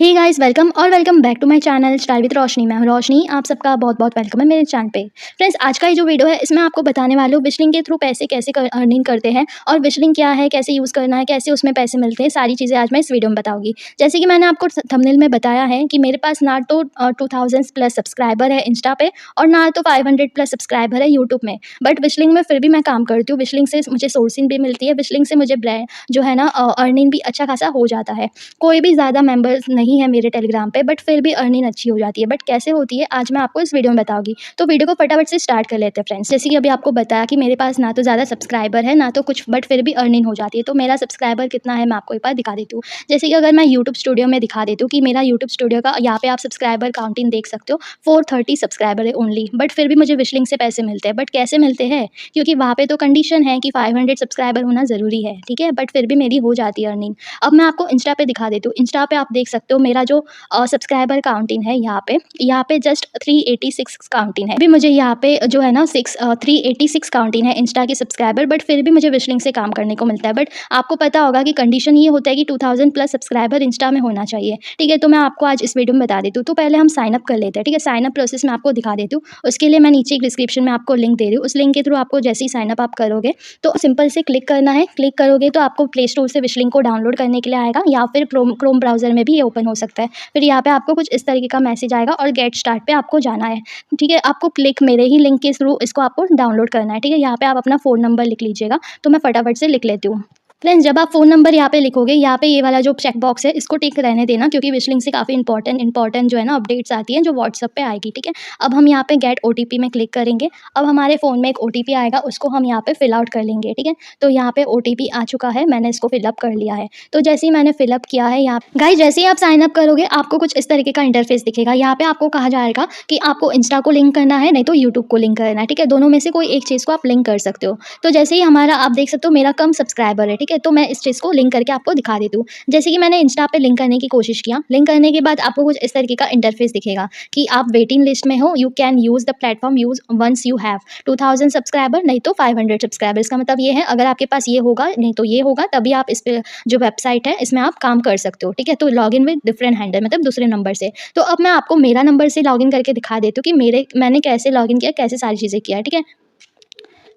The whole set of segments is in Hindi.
Hey guys, welcome back to my channel style with Roshni. मैं हूं रोशनी। आप सबका बहुत बहुत वेलकम है मेरे चैनल पे। फ्रेंड्स, आज का ये जो वीडियो है इसमें आपको बताने वाली हूँ विशलिंग के थ्रू पैसे कैसे अर्निंग करते हैं और विशलिंग क्या है, कैसे यूज़ करना है, कैसे उसमें पैसे मिलते हैं, सारी चीज़ें आज मैं इस वीडियो में बताऊँगी। जैसे कि मैंने आपको थंबनेल में बताया है कि मेरे पास ना तो 2000 प्लस सब्सक्राइबर है इंस्टा पे और ना तो 500 प्लस सब्सक्राइबर है यूट्यूब में। बट विशलिंग में फिर भी मैं काम करती हूँ। विशलिंग से मुझे सोर्सिंग भी मिलती है, विशलिंग से मुझे ब्रांड जो है ना अर्निंग भी अच्छा खासा हो जाता है। कोई भी ज़्यादा मेंबर्स नहीं है मेरे टेलीग्राम पे, बट फिर भी अर्निंग अच्छी हो जाती है। बट कैसे होती है आज मैं आपको इस वीडियो में बताऊंगी। तो वीडियो को फटाफट से स्टार्ट कर लेते हैं फ्रेंड्स। जैसे कि अभी आपको बताया कि मेरे पास ना तो ज़्यादा सब्सक्राइबर है ना तो कुछ, बट फिर भी अर्निंग हो जाती है। तो मेरा सब्सक्राइबर कितना है मैं आपको एक बार दिखा देती हूँ। जैसे कि अगर मैं यूट्यूब स्टूडियो में दिखा देती हूँ कि मेरा यूट्यूब स्टूडियो का यहाँ पे आप सब्सक्राइबर काउंटिंग देख सकते हो, 430 सब्सक्राइबर है ओनली। बट फिर भी मुझे विशलिंग से पैसे मिलते हैं। बट कैसे मिलते हैं, क्योंकि वहाँ पे तो कंडीशन है कि 500 सब्सक्राइबर होना ज़रूरी है, ठीक है। बट फिर भी मेरी हो जाती है अर्निंग। अब मैं आपको इंस्टा पे दिखा देती हूँ। इंस्टा पे आप देख सकते हो मेरा जो सब्सक्राइबर काउंटिंग है यहाँ पे जस्ट 386 काउंटिंग है। अभी मुझे यहाँ पे जो है ना 386 काउंटिंग है इंस्टा की सब्सक्राइबर। बट फिर भी मुझे विशलिंग से काम करने को मिलता है। बट आपको पता होगा कि कंडीशन ये होता है कि 2000 प्लस सब्सक्राइबर इंस्टा में होना चाहिए, ठीक है। तो मैं आपको आज इस वीडियो में बता देती हूँ। तो पहले हम साइन अप कर लेते हैं, ठीक है। साइन अप प्रोसेस मैं आपको दिखा देती हूँ। उसके लिए मैं नीचे डिस्क्रिप्शन में आपको लिंक दे रही हूँ। उस लिंक के थ्रू आपको जैसे ही साइन अप आप करोगे तो सिंपल से क्लिक करना है। क्लिक करोगे तो आपको प्ले स्टोर से विशलिंग को डाउनलोड करने के लिए आएगा, या फिर क्रोम ब्राउजर में भी ये ओपन हो सकता है। फिर यहाँ पे आपको कुछ इस तरीके का मैसेज आएगा और गेट स्टार्ट पे आपको जाना है, ठीक है। आपको क्लिक मेरे ही लिंक के थ्रू इसको आपको डाउनलोड करना है, ठीक है। यहाँ पे आप अपना फ़ोन नंबर लिख लीजिएगा। तो मैं फटाफट से लिख लेती हूँ। फ्रेंड्स, जब आप फ़ोन नंबर यहाँ पे लिखोगे, यहाँ पे ये वाला जो चेक बॉक्स है इसको टिक रहने देना, क्योंकि विशलिंग से काफ़ी इंपॉर्टेंट जो है ना अपडेट्स आती हैं जो व्हाट्सएप पे आएगी, ठीक है। अब हम यहाँ पे गेट ओटीपी में क्लिक करेंगे। अब हमारे फ़ोन में एक ओटीपी आएगा, उसको हम यहाँ पे फिल आउट कर लेंगे, ठीक है। तो यहाँ पे ओटीपी आ चुका है, मैंने इसको फिलअप कर लिया है। तो जैसे ही मैंने फिलअप किया है, यहाँ गाइस जैसे ही आप साइन अप करोगे आपको कुछ इस तरीके का इंटरफेस दिखेगा। यहाँ पे आपको कहा जाएगा कि आपको इंस्टा को लिंक करना है, नहीं तो यूट्यूब को लिंक करना है, ठीक है। दोनों में से कोई एक चीज़ को आप लिंक कर सकते हो। तो जैसे ही हमारा आप देख सकते हो मेरा कम सब्सक्राइबर है, ठीक है। तो मैं इस चीज़ को लिंक करके आपको दिखा देती हूँ। जैसे कि मैंने इंस्टा पे लिंक करने की कोशिश किया। लिंक करने के बाद आपको कुछ इस तरीके का इंटरफेस दिखेगा कि आप वेटिंग लिस्ट में हो। You can use the platform use once you have 2000 subscriber, नहीं तो 500 सब्सक्राइबर। इसका मतलब ये है अगर आपके पास ये होगा नहीं तो ये होगा, तभी आप इस पे जो वेबसाइट है इसमें आप काम कर सकते हो, ठीक है। तो लॉगिन विद डिफरेंट हैंडल, मतलब दूसरे नंबर से। तो अब मैं आपको मेरा नंबर से लॉगिन करके दिखा देती हूँ कि मैंने कैसे लॉगिन किया, कैसे सारी चीज़ें किया है, ठीक है।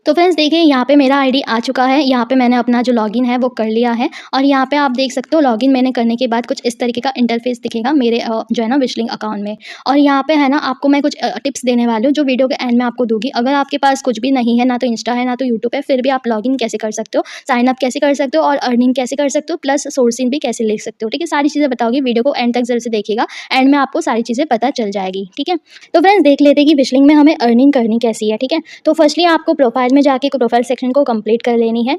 तो फ्रेंड्स देखिए, यहाँ पे मेरा आईडी आ चुका है। यहाँ पे मैंने अपना जो लॉगिन है वो कर लिया है और यहाँ पे आप देख सकते हो लॉगिन मैंने करने के बाद कुछ इस तरीके का इंटरफेस दिखेगा मेरे जो है ना विशलिंग अकाउंट में। और यहाँ पे है ना आपको मैं कुछ टिप्स देने वाली हूँ जो वीडियो के एंड में आपको दूंगी। अगर आपके पास कुछ भी नहीं है, ना तो इंस्टा है ना तो यूट्यूब है, फिर भी आप लॉगिन कैसे कर सकते हो, साइन अप कैसे कर सकते हो और अर्निंग कैसे कर सकते हो, प्लस सोर्सिंग भी कैसे लिख सकते हो, ठीक है। सारी चीज़ें बताओगी। वीडियो को एंड तक जरूर से देखिएगा, एंड में आपको सारी चीज़ें पता चल जाएगी, ठीक है। तो फ्रेंड्स देख लेते हैं कि विशलिंग में हमें अर्निंग करनी कैसी है, ठीक है। तो फर्स्टली आपको प्रोफाइल में जाके प्रोफाइल सेक्शन को कंप्लीट कर लेनी है।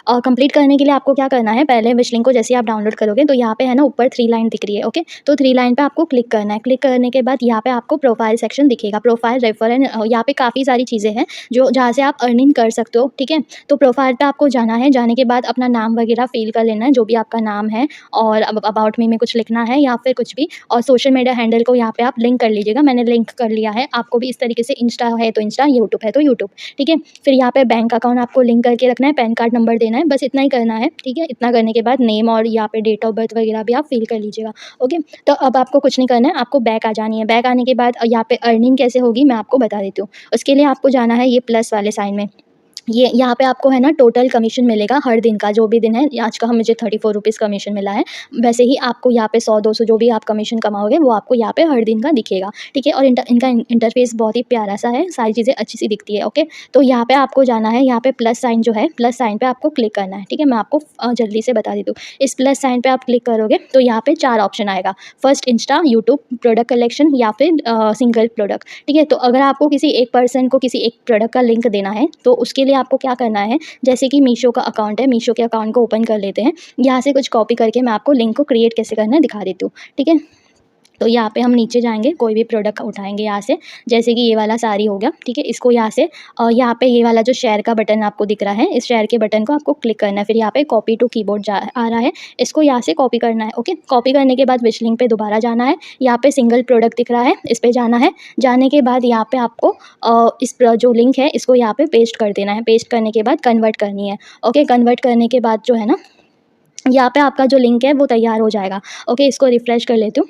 और कंप्लीट करने के लिए आपको क्या करना है, पहले विशलिंग को जैसे आप डाउनलोड करोगे तो यहाँ पे है ना ऊपर 3 लाइन दिख रही है, ओके। तो 3 लाइन पे आपको क्लिक करना है। क्लिक करने के बाद यहाँ पे आपको प्रोफाइल सेक्शन दिखेगा, प्रोफाइल रेफर एंड यहाँ पे काफ़ी सारी चीज़ें हैं जो जहाँ से आप अर्निंग कर सकते हो, ठीक है। तो प्रोफाइल पे आपको जाना है। जाने के बाद अपना नाम वगैरह फिल कर लेना है, जो भी आपका नाम है, और अबाउट मी में कुछ लिखना है या फिर कुछ भी। और सोशल मीडिया हैंडल को यहाँ पे आप लिंक कर लीजिएगा। मैंने लिंक कर लिया है। आपको भी इस तरीके से इंस्टा है तो इंस्टा, यूट्यूब है तो यूट्यूब, ठीक है। फिर यहाँ पे बैंक अकाउंट आपको लिंक करके रखना है, पैन कार्ड नंबर देना है, बस इतना ही करना है, ठीक है। इतना करने के बाद नेम और यहाँ पे डेट ऑफ बर्थ वगैरह भी आप फिल कर लीजिएगा, ओके। तो अब आपको कुछ नहीं करना है, आपको बैक आ जानी है। बैक आने के बाद यहाँ पे अर्निंग कैसे होगी मैं आपको बता देती हूँ। उसके लिए आपको जाना है ये प्लस वाले साइन में। ये यहाँ पे आपको है ना टोटल कमीशन मिलेगा हर दिन का, जो भी दिन है। आज का मुझे 34 रुपीज़ कमीशन मिला है। वैसे ही आपको यहाँ पे 100-200 जो भी आप कमीशन कमाओगे वो आपको यहाँ पे हर दिन का दिखेगा, ठीक है। और इनका इंटरफेस बहुत ही प्यारा सा है, सारी चीज़ें अच्छी सी दिखती है, ओके। तो यहाँ पे आपको जाना है, यहाँ पे प्लस साइन जो है, प्लस साइन पे आपको क्लिक करना है, ठीक है। मैं आपको जल्दी से बता देती हूँ। इस प्लस साइन पे आप क्लिक करोगे तो यहाँ पे 4 ऑप्शन आएगा। First Insta, YouTube, product collection या फिर सिंगल प्रोडक्ट, ठीक है। तो अगर आपको किसी एक पर्सन को किसी एक प्रोडक्ट का लिंक देना है तो उसके लिए आपको क्या करना है, जैसे कि मीशो का अकाउंट है, मीशो के अकाउंट को ओपन कर लेते हैं। यहाँ से कुछ कॉपी करके मैं आपको लिंक को क्रिएट कैसे करना है दिखा देती हूँ, ठीक है। तो यहाँ पे हम नीचे जाएंगे, कोई भी प्रोडक्ट उठाएंगे यहाँ से। जैसे कि ये वाला साड़ी हो गया, ठीक है। इसको यहाँ से यहाँ पे ये वाला जो शेयर का बटन आपको दिख रहा है, इस शेयर के बटन को आपको क्लिक करना है। फिर यहाँ पे कॉपी टू कीबोर्ड आ रहा है, इसको यहाँ से कॉपी करना है, ओके। कॉपी करने के बाद विशलिंग पे दोबारा जाना है। यहाँ पे सिंगल प्रोडक्ट दिख रहा है, इस पर जाना है। जाने के बाद यहाँ पे आपको इस जो लिंक है इसको यहाँ पे पेस्ट कर देना है। पेस्ट करने के बाद कन्वर्ट करनी है, ओके। कन्वर्ट करने के बाद जो है ना यहाँ पे आपका जो लिंक है वो तैयार हो जाएगा। ओके, इसको रिफ़्रेश कर लेती हूँ।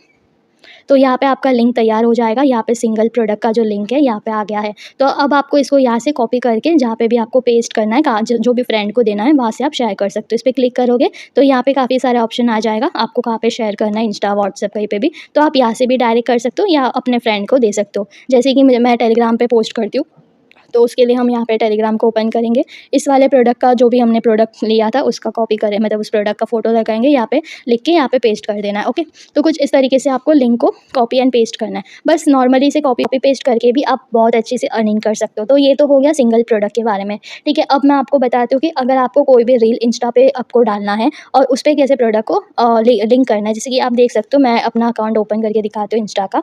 तो यहाँ पे आपका लिंक तैयार हो जाएगा। यहाँ पे सिंगल प्रोडक्ट का जो लिंक है यहाँ पे आ गया है। तो अब आपको इसको यहाँ से कॉपी करके जहाँ पे भी आपको पेस्ट करना है, कहाँ जो भी फ्रेंड को देना है वहाँ से आप शेयर कर सकते हो। इस पे क्लिक करोगे तो यहाँ पे काफ़ी सारे ऑप्शन आ जाएगा, आपको कहाँ पे शेयर करना है, इंस्टा, व्हाट्सएप कहीं पे भी। तो आप यहाँ से भी डायरेक्ट कर सकते हो या अपने फ्रेंड को दे सकते हो। जैसे कि मैं टेलीग्राम पे पोस्ट करती हूँ, तो उसके लिए हम यहाँ पे टेलीग्राम को ओपन करेंगे। इस वाले प्रोडक्ट का जो भी हमने प्रोडक्ट लिया था उसका कॉपी करें, मतलब उस प्रोडक्ट का फ़ोटो लगाएँगे, यहाँ पे लिख के यहाँ पे पेस्ट कर देना है। ओके, तो कुछ इस तरीके से आपको लिंक को कॉपी एंड पेस्ट करना है। बस नॉर्मली से कॉपी पेस्ट करके भी आप बहुत अच्छे से अर्निंग कर सकते हो। तो ये तो हो गया सिंगल प्रोडक्ट के बारे में। ठीक है, अब मैं आपको बताती हूँ कि अगर आपको कोई भी रील इंस्टा पे आपको डालना है और उस पे कैसे प्रोडक्ट को लिंक करना है। जैसे कि आप देख सकते हो, मैं अपना अकाउंट ओपन करके दिखाती हूँ इंस्टा का।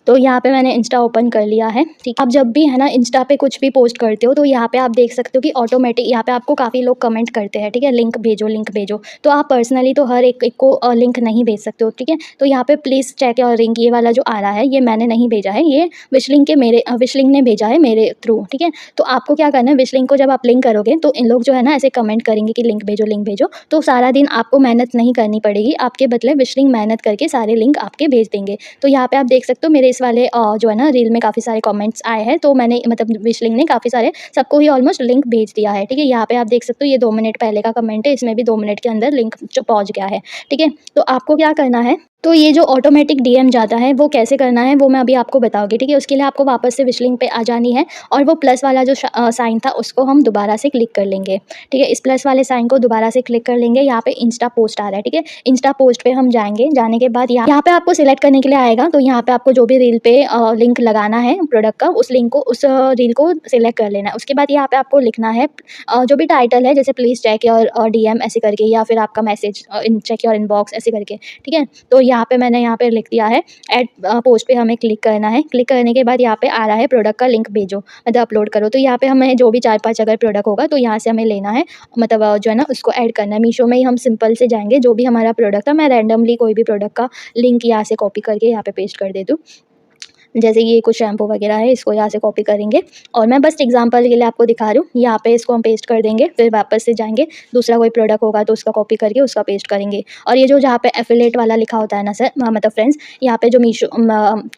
तो यहाँ पे मैंने इंस्टा ओपन कर लिया है। ठीक, आप जब भी है ना इंस्टा पे कुछ भी पोस्ट करते हो तो यहाँ पे आप देख सकते हो कि ऑटोमेटिक यहाँ पे आपको काफ़ी लोग कमेंट करते हैं। ठीक है, लिंक भेजो, लिंक भेजो। तो आप पर्सनली तो हर एक को लिंक नहीं भेज सकते हो। ठीक है, तो यहाँ पे प्लीज़ चेक योर लिंक, ये वाला जो आ रहा है ये मैंने नहीं भेजा है, ये विश लिंक ने भेजा है मेरे थ्रू। ठीक है, तो आपको क्या करना है, विश लिंक को जब आप लिंक करोगे तो इन लोग जो है ना ऐसे कमेंट करेंगे कि लिंक भेजो, लिंक भेजो। तो सारा दिन आपको मेहनत नहीं करनी पड़ेगी, आपके बदले विश लिंक मेहनत करके सारे लिंक आपके भेज देंगे। तो यहाँ पे आप देख सकते हो मेरे इस वाले जो है ना रील में काफ़ी सारे कमेंट्स आए हैं, तो मैंने मतलब विश लिंक ने काफ़ी सारे सबको ही ऑलमोस्ट लिंक भेज दिया है। ठीक है, यहाँ पे आप देख सकते हो ये 2 मिनट पहले का कमेंट है, इसमें भी 2 मिनट के अंदर लिंक पहुँच गया है। ठीक है, तो आपको क्या करना है, तो ये जो ऑटोमेटिक डीएम जाता है वो कैसे करना है वो मैं अभी आपको बताऊँगी। ठीक है, उसके लिए आपको वापस से विश लिंक पे आ जानी है और वो प्लस वाला जो साइन था उसको हम दोबारा से क्लिक कर लेंगे। ठीक है, इस प्लस वाले साइन को दोबारा से क्लिक कर लेंगे। यहाँ पे इंस्टा पोस्ट आ रहा है। ठीक है, इंस्टा पोस्ट पे हम जाएँगे, जाने के बाद यहाँ पे आपको सिलेक्ट करने के लिए आएगा। तो यहाँ पे आपको जो भी रील पे लिंक लगाना है प्रोडक्ट का, उस लिंक को, उस रील को सिलेक्ट कर लेना है। उसके बाद यहाँ पे आपको लिखना है जो भी टाइटल है, जैसे प्लीज़ चेक योर डीएम ऐसे करके, या फिर आपका मैसेज चेक योर इनबॉक्स ऐसे करके। ठीक है, तो यहाँ पे मैंने यहाँ पे लिख दिया है ऐड पोस्ट पे हमें क्लिक करना है। क्लिक करने के बाद यहाँ पे आ रहा है प्रोडक्ट का लिंक भेजो, मतलब अपलोड करो। तो यहाँ पे हमें जो भी 4-5 अगर प्रोडक्ट होगा तो यहाँ से हमें लेना है, मतलब जो है ना उसको ऐड करना है। मीशो में ही हम सिंपल से जाएँगे, जो भी हमारा प्रोडक्ट था, मैं रैंडमली कोई भी प्रोडक्ट का लिंक यहाँ से कॉपी करके यहाँ पे पेस्ट कर देती हूँ। जैसे ये कुछ शैम्पू वगैरह है, इसको यहाँ से कॉपी करेंगे और मैं बस एग्जांपल के लिए आपको दिखा रही हूँ। यहाँ पे इसको हम पेस्ट कर देंगे, फिर वापस से जाएँगे, दूसरा कोई प्रोडक्ट होगा तो उसका कॉपी करके उसका पेस्ट करेंगे। और ये जो जहाँ पे एफिलिएट वाला लिखा होता है ना सर, मतलब फ्रेंड्स, यहाँ पे जो मीशो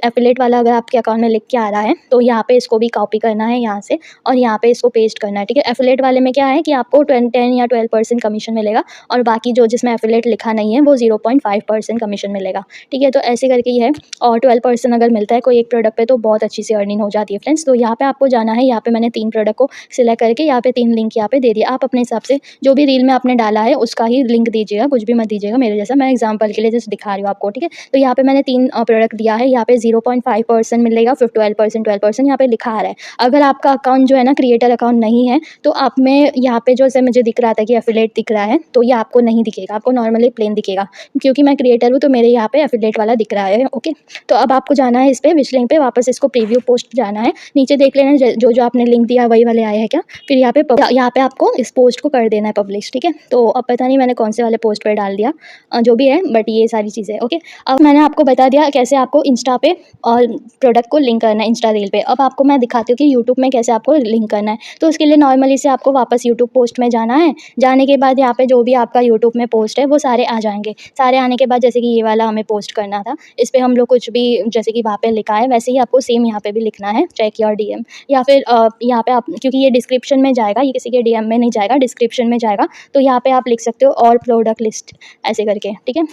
एफिलिएट वाला अगर आपके अकाउंट में लिख के आ रहा है तो यहाँ पे इसको भी कॉपी करना है यहाँ से और यहाँ पे इसको पेस्ट करना है। ठीक है, एफिलिएट वाले में क्या है कि आपको 10 या 12% कमीशन मिलेगा और बाकी जो जिसमें एफिलिएट लिखा नहीं है वो 0.5% कमीशन मिलेगा। ठीक है, तो ऐसे करके ये है और 12% अगर मिलता है कोई एक प्रोडक्ट पे तो बहुत अच्छी सी अर्निंग हो जाती है फ्रेंड्स। तो यहाँ पे आपको जाना है, यहाँ पे मैंने 3 प्रोडक्ट को सिलेक्ट करके यहाँ पे 3 लिंक यहाँ पे दे दिया। आप अपने हिसाब से जो भी रील में आपने डाला है उसका ही लिंक दीजिएगा, कुछ भी मत दीजिएगा मेरे जैसा, मैं एग्जांपल के लिए जस्ट दिखा रही हूँ आपको। ठीक है, तो यहाँ पे मैंने 3 प्रोडक्ट दिया है, यहाँ पे 0.5% मिलेगा, फिर 12% यहाँ पे लिखा आ रहा है। अगर आपका अकाउंट जो है ना क्रिएटर अकाउंट नहीं है तो आप में यहाँ पे जैसे मुझे दिख रहा था कि एफिलिएट दिख रहा है, तो ये आपको नहीं दिखेगा, आपको नॉर्मली प्लेन दिखेगा, क्योंकि मैं क्रिएटर हूँ तो मेरे यहाँ पे एफिलिएट वाला दिख रहा है। ओके, तो अब आपको जाना है इस पे विश लिंक पे, वापस इसको प्रीव्यू पोस्ट जाना है, नीचे देख लेना जो आपने लिंक दिया वही वाले आए हैं क्या, फिर यहाँ पे आपको इस पोस्ट को कर देना है पब्लिश। ठीक है, तो अब पता नहीं मैंने कौन से वाले पोस्ट पर डाल दिया, जो भी है, बट ये सारी चीज़ें। ओके, अब मैंने आपको बता दिया कैसे आपको इंस्टा पे और प्रोडक्ट को लिंक करना है इंस्टा रील पे। अब आपको मैं दिखाती हूँ कि यूट्यूब में कैसे आपको लिंक करना है। तो उसके लिए नॉर्मली से आपको वापस यूट्यूब पोस्ट में जाना है, जाने के बाद यहाँ पे जो भी आपका यूट्यूब में पोस्ट है वो सारे आ जाएंगे। सारे आने के बाद जैसे कि ये वाला हमें पोस्ट करना था, इस पर हम लोग कुछ भी जैसे कि वहाँ पे लिखा है वैसे ही आपको सेम यहाँ पे भी लिखना है, चेक योर डीएम, या फिर यहाँ पे आप, क्योंकि ये डिस्क्रिप्शन में जाएगा, ये किसी के डीएम में नहीं जाएगा, डिस्क्रिप्शन में जाएगा, तो यहाँ पे आप लिख सकते हो और प्रोडक्ट लिस्ट ऐसे करके। ठीक है,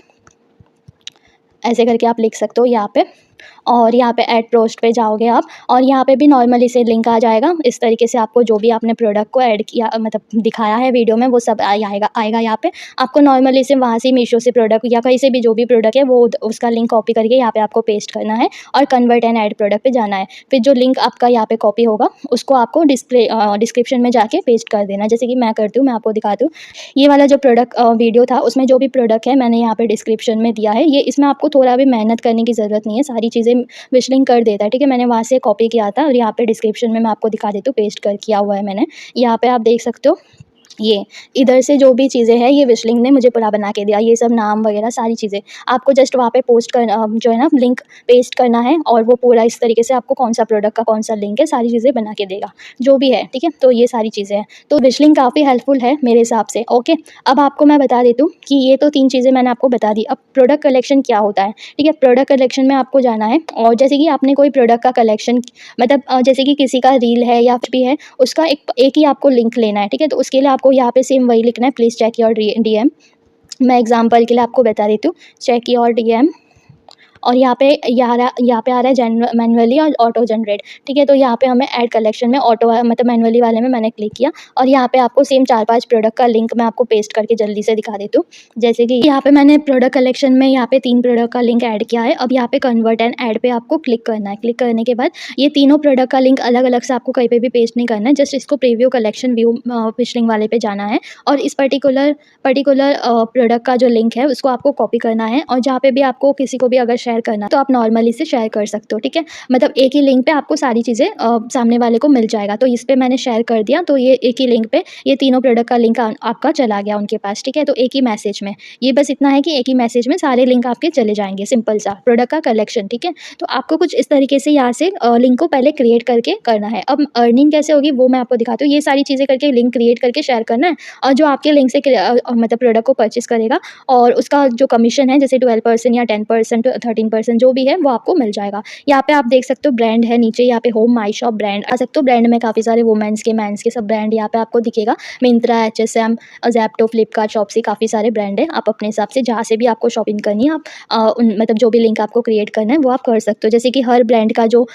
ऐसे करके आप लिख सकते हो यहाँ पे, और यहाँ पे ऐड पोस्ट पे जाओगे आप और यहाँ पे भी नॉर्मली से लिंक आ जाएगा। इस तरीके से आपको जो भी आपने प्रोडक्ट को ऐड किया, मतलब दिखाया है वीडियो में, वो सब आएगा यहाँ पे। आपको नॉर्मली से वहाँ से मीशो से प्रोडक्ट या कहीं से भी जो भी प्रोडक्ट है वो उसका लिंक कॉपी करके यहाँ पे आपको पेस्ट करना है और कन्वर्ट एंड ऐड प्रोडक्ट पे जाना है। फिर जो लिंक आपका यहाँ पे कॉपी होगा उसको आपको डिस्क्रिप्शन में जाके पेस्ट कर देना, जैसे कि मैं करती हूँ, मैं आपको दिखाती हूँ। ये वाला जो प्रोडक्ट वीडियो था उसमें जो भी प्रोडक्ट है मैंने यहाँ पे डिस्क्रिप्शन में दिया है। ये इसमें आपको थोड़ा भी मेहनत करने की ज़रूरत नहीं है, सारी चीज़ें विश लिंक कर देता है। ठीक है, मैंने वहाँ से कॉपी किया था और यहाँ पे डिस्क्रिप्शन में मैं आपको दिखा देती हूँ, पेस्ट कर किया हुआ है मैंने। यहाँ पे आप देख सकते हो ये इधर से जो भी चीज़ें हैं ये विश लिंक ने मुझे पूरा बना के दिया, ये सब नाम वगैरह सारी चीज़ें। आपको जस्ट वहाँ पे पोस्ट करना जो है ना लिंक पेस्ट करना है और वो पूरा इस तरीके से आपको कौन-सा प्रोडक्ट का कौन-सा लिंक है सारी चीज़ें बना के देगा, जो भी है, ठीक है? तो ये सारी चीज़ें हैं। तो विश लिंक काफ़ी हेल्पफुल है मेरे हिसाब से, ओके। अब आपको मैं बता देती हूँ कि ये तो 3 चीज़ें मैंने आपको बता दी। अब प्रोडक्ट कलेक्शन क्या होता है, ठीक है? प्रोडक्ट कलेक्शन में आपको जाना है और जैसे कि आपने कोई प्रोडक्ट का कलेक्शन मतलब जैसे कि किसी का रील है या कुछ भी है, उसका एक ही आपको लिंक लेना है, ठीक है? तो उसके लिए आपको यहाँ पे सेम वही लिखना है, प्लीज़ चेक योर डीएम। मैं एग्ज़ाम्पल के लिए आपको बता देती हूँ, चेक योर डीएम। और यहाँ पे आ रहा है मैनुअली और ऑटो जनरेट, ठीक है? तो यहाँ पे हमें ऐड कलेक्शन में ऑटो मतलब मैनुअली वाले में मैंने क्लिक किया और यहाँ पे आपको सेम 4-5 प्रोडक्ट का लिंक मैं आपको पेस्ट करके जल्दी से दिखा देती हूँ। जैसे कि यहाँ पे मैंने प्रोडक्ट कलेक्शन में यहाँ पे 3 प्रोडक्ट का लिंक ऐड किया है। अब यहाँ पे कन्वर्ट एंड ऐड पे आपको क्लिक करना है। क्लिक करने के बाद ये तीनों प्रोडक्ट का लिंक अलग-अलग से आपको कहीं पे भी पेस्ट नहीं करना है, जस्ट इसको प्रीव्यू कलेक्शन व्यू पिछलिंग वाले पे जाना है और इस पर्टिकुलर प्रोडक्ट का जो लिंक है उसको आपको कॉपी करना है और जहाँ पे भी आपको किसी को भी अगर शेयर करना है तो आप नॉर्मली से शेयर कर सकते हो, ठीक है? मतलब एक ही लिंक पे आपको सारी चीज़ें सामने वाले को मिल जाएगा। तो इस पे मैंने शेयर कर दिया तो ये एक ही लिंक पे ये तीनों प्रोडक्ट का लिंक आपका चला गया उनके पास, ठीक है? तो एक ही मैसेज में, ये बस इतना है कि एक ही मैसेज में सारे लिंक आपके चले जाएँगे, सिंपल सा प्रोडक्ट का कलेक्शन, ठीक है? तो आपको कुछ इस तरीके से यहाँ से लिंक को पहले क्रिएट करके करना है। अब अर्निंग कैसे होगी वो मैं आपको दिखाती हूँ। ये सारी चीज़ें करके लिंक क्रिएट करके शेयर करना है और जो आपके लिंक से मतलब प्रोडक्ट को परचेज़ करेगा और उसका जो कमीशन है जैसे 12% या 10% 13% जो भी है वो आपको मिल जाएगा। यहाँ पे आप देख सकते हो ब्रांड है नीचे, यहाँ पे होम माई शॉप ब्रांड आ सकते हो। ब्रांड में काफ़ी सारे वुमेन्स के, मेंस के सब ब्रांड यहाँ पे आपको दिखेगा। Myntra, HSM, Zepto, Flipkart, Shopsy काफ़ी सारे ब्रांड है। आप अपने हिसाब से जहाँ से भी आपको शॉपिंग करनी है आप मतलब जो भी लिंक आपको क्रिएट करना है वो आप कर सकते हो। जैसे कि हर ब्रांड का जो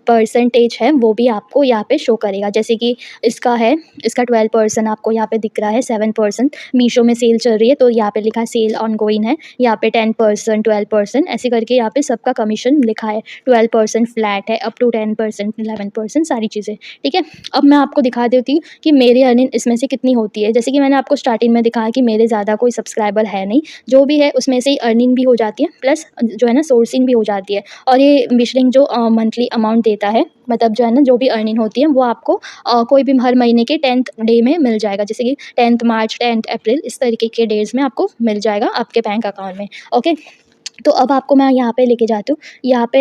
परसेंटेज है वो भी आपको यहाँ पे शो करेगा। जैसे कि इसका है, इसका 12% आपको यहाँ पे दिख रहा है, 7% मीशो में सेल चल रही है तो यहाँ पे लिखा है सेल ऑनगोइंग है। यहाँ पे 10%, 12% ऐसे करके यहाँ पे सबका कमीशन लिखा है। 12% फ्लैट है, अप टू 10%, 11% सारी चीज़ें, ठीक है? अब मैं आपको दिखा देती हूँ कि मेरी अर्निंग इसमें से कितनी होती है। जैसे कि मैंने आपको स्टार्टिंग में दिखाया कि मेरे ज़्यादा कोई सब्सक्राइबर है नहीं, जो भी है उसमें से ही अर्निंग भी हो जाती है प्लस जो है ना सोर्सिंग भी हो जाती है। और ये विशलिंक जो मंथली अमाउंट देता है मतलब जो है ना जो भी अर्निंग होती है वो आपको कोई भी हर महीने के 10th डे में मिल जाएगा। जैसे कि 10th मार्च, 10th अप्रैल इस तरीके के डेज़ में आपको मिल जाएगा आपके बैंक अकाउंट में, ओके। तो अब आपको मैं यहाँ पे लेके जाती हूँ। यहाँ पे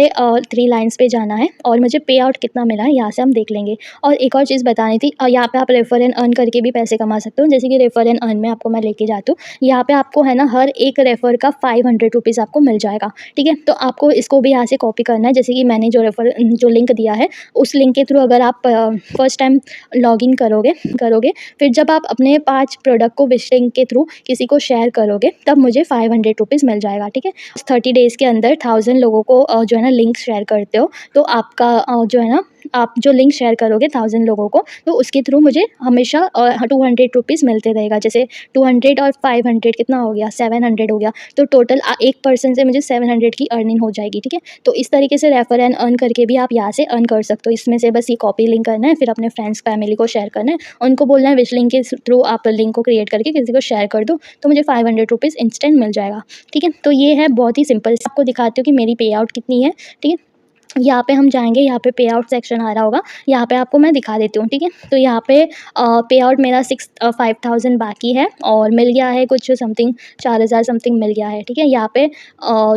3 लाइन्स पे जाना है और मुझे पे आउट कितना मिला है यहाँ से हम देख लेंगे। और एक और चीज़ बतानी थी, यहाँ पे आप रेफर एंड अर्न करके भी पैसे कमा सकते हो। जैसे कि रेफर एंड अर्न में आपको मैं लेके जाती हूँ। यहाँ पे आपको है ना हर एक रेफर का 500 रुपीज़ आपको मिल जाएगा, ठीक है? तो आपको इसको भी यहाँ से कॉपी करना है। जैसे कि मैंने जो लिंक दिया है उस लिंक के थ्रू अगर आप फर्स्ट टाइम लॉगिन करोगे फिर जब आप अपने 5 प्रोडक्ट को विश लिंक के थ्रू किसी को शेयर करोगे तब मुझे 500 रुपीज़ मिल जाएगा, ठीक है? 30 डेज़ के अंदर 1000 लोगों को जो है ना लिंक शेयर करते हो तो आपका जो है ना आप जो लिंक शेयर करोगे 1000 लोगों को तो उसके थ्रू मुझे हमेशा 200 रुपीज़ मिलते रहेगा। जैसे 200 और 500 कितना हो गया, 700 हो गया। तो टोटल एक पर्सन से मुझे 700 की अर्निंग हो जाएगी, ठीक है? तो इस तरीके से रेफर एंड अर्न करके भी आप यहाँ से अर्न कर सकते हो। इसमें से बस ये कॉपी लिंक करना है, फिर अपने फ्रेंड्स फैमिली को शेयर करना है, उनको बोलना है विश लिंक के थ्रू आप लिंक को क्रिएट करके किसी को शेयर कर दो तो मुझे 500 रुपीज़ इंस्टेंट मिल जाएगा, ठीक है? तो ये है बहुत ही सिंपल। आपको दिखाती हूँ कि मेरी पे आउट कितनी है, ठीक है? यहाँ पे हम जाएँगे, यहाँ पे पे आउट सेक्शन आ रहा होगा, यहाँ पे आपको मैं दिखा देती हूँ, ठीक है? तो यहाँ पे पे आउट मेरा 5000 बाकी है और मिल गया है कुछ समथिंग 4000 समथिंग मिल गया है, ठीक है? यहाँ पे